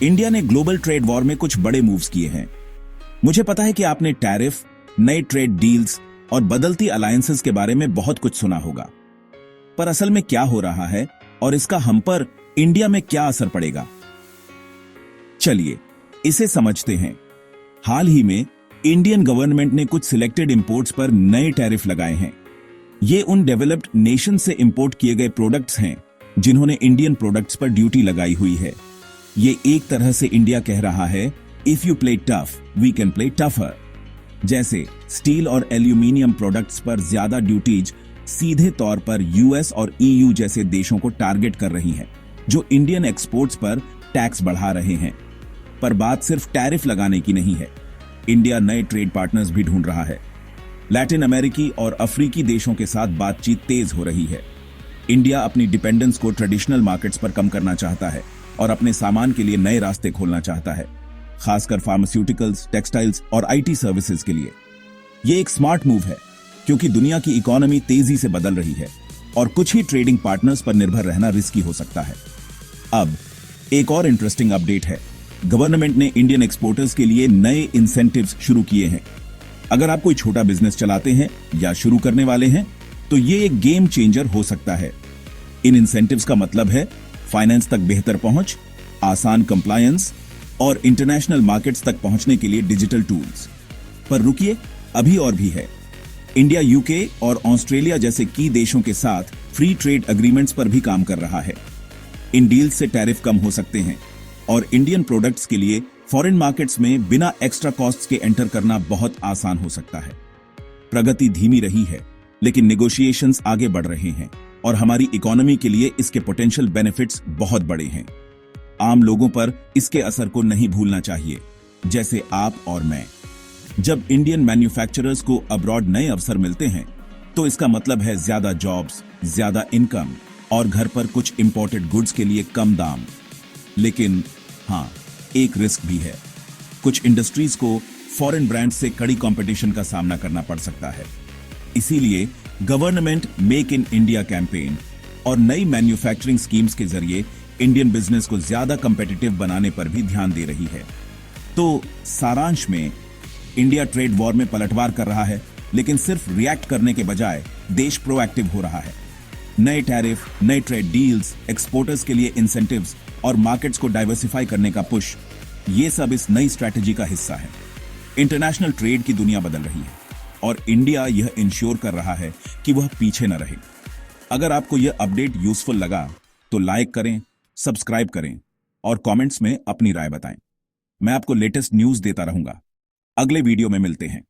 India ने global trade war में कुछ बड़े मूव्स किए हैं। मुझे पता है कि आपने टैरिफ, नए ट्रेड डील्स और बदलती अलायंसेस के बारे में बहुत कुछ सुना होगा, पर असल में क्या हो रहा है और इसका हम पर इंडिया में क्या असर पड़ेगा, चलिए इसे समझते हैं। हाल ही में इंडियन गवर्नमेंट ने कुछ सिलेक्टेड इंपोर्ट्स पर नए टैरिफ लगाए हैं। ये उन डेवलप्ड नेशन से इंपोर्ट किए गए प्रोडक्ट्स हैं जिन्होंने इंडियन प्रोडक्ट्स पर ड्यूटी लगाई हुई है। ये एक तरह से इंडिया कह रहा है, if you play tough we can play tougher. जैसे स्टील और एल्यूमिनियम प्रोडक्ट्स पर ज्यादा ड्यूटीज सीधे तौर पर यूएस और ईयू जैसे देशों को टारगेट कर रही हैं, जो इंडियन एक्सपोर्ट्स पर टैक्स बढ़ा रहे हैं। पर बात सिर्फ टैरिफ लगाने की नहीं है। इंडिया नए ट्रेड पार्टनर्स भी ढूंढ रहा है। लैटिन अमेरिकी और अफ्रीकी देशों के साथ बातचीत तेज हो रही है। इंडिया अपनी डिपेंडेंस को ट्रेडिशनल मार्केट्स पर कम करना चाहता है और अपने सामान के लिए नए रास्ते खोलना चाहता है, खासकर फार्मास्यूटिकल्स, टेक्सटाइल्स और आईटी सर्विसेज के लिए। यह एक स्मार्ट मूव है क्योंकि दुनिया की इकोनॉमी तेजी से बदल रही है और कुछ ही ट्रेडिंग पार्टनर्स पर निर्भर रहना रिस्की हो सकता है। अब एक और इंटरेस्टिंग अपडेट है। गवर्नमेंट ने इंडियन एक्सपोर्टर्स के लिए नए इंसेंटिव्स शुरू किए हैं। अगर आप कोई छोटा बिजनेस चलाते हैं या शुरू करने वाले हैं तो ये एक गेम चेंजर हो सकता है। इन इंसेंटिव्स का मतलब है फाइनेंस तक बेहतर पहुंच, आसान कंप्लायंस और इंटरनेशनल मार्केट्स तक पहुंचने के लिए डिजिटल टूल्स। पर रुकिए, अभी और भी है। इंडिया यूके और ऑस्ट्रेलिया जैसे की देशों के साथ फ्री ट्रेड एग्रीमेंट्स पर भी काम कर रहा है। इन डील्स से टैरिफ कम हो सकते हैं और इंडियन प्रोडक्ट्स के लिए फॉरेन मार्केट्स में बिना एक्स्ट्रा कॉस्ट्स के एंटर करना बहुत आसान हो सकता है। प्रगति धीमी रही है, लेकिन नेगोशिएशंस आगे बढ़ रहे हैं और हमारी इकोनॉमी के लिए इसके पोटेंशियल बेनिफिट्स बहुत बड़े हैं। आम लोगों पर इसके असर को नहीं भूलना चाहिए, जैसे आप और मैं। जब इंडियन मैन्युफैक्चरर्स को अब्रॉड नए अवसर मिलते हैं तो इसका मतलब है ज्यादा जॉब्स, ज्यादा इनकम और घर पर कुछ इंपोर्टेड गुड्स के लिए कम दाम। लेकिन हाँ, एक रिस्क भी है। कुछ इंडस्ट्रीज को फॉरेन ब्रांड्स से कड़ी कंपटीशन का सामना करना पड़ सकता है। इसीलिए government make in India campaign और नई मैन्युफैक्चरिंग स्कीम्स के जरिए इंडियन बिजनेस को ज्यादा कंपेटिटिव बनाने पर भी ध्यान दे रही है। तो सारांश में, इंडिया ट्रेड वॉर में पलटवार कर रहा है, लेकिन सिर्फ रिएक्ट करने के बजाय देश प्रोएक्टिव हो रहा है। नए टैरिफ, नए ट्रेड डील्स, एक्सपोर्टर्स के लिए इंसेंटिव्स और मार्केट्स को डाइवर्सिफाई करने का पुश, ये सब इस नई स्ट्रैटेजी का हिस्सा है। इंटरनेशनल ट्रेड की दुनिया बदल रही है और इंडिया यह इंश्योर कर रहा है कि वह पीछे न रहे। अगर आपको यह अपडेट यूजफुल लगा तो लाइक करें, सब्सक्राइब करें और कमेंट्स में अपनी राय बताएं। मैं आपको लेटेस्ट न्यूज देता रहूंगा। अगले वीडियो में मिलते हैं।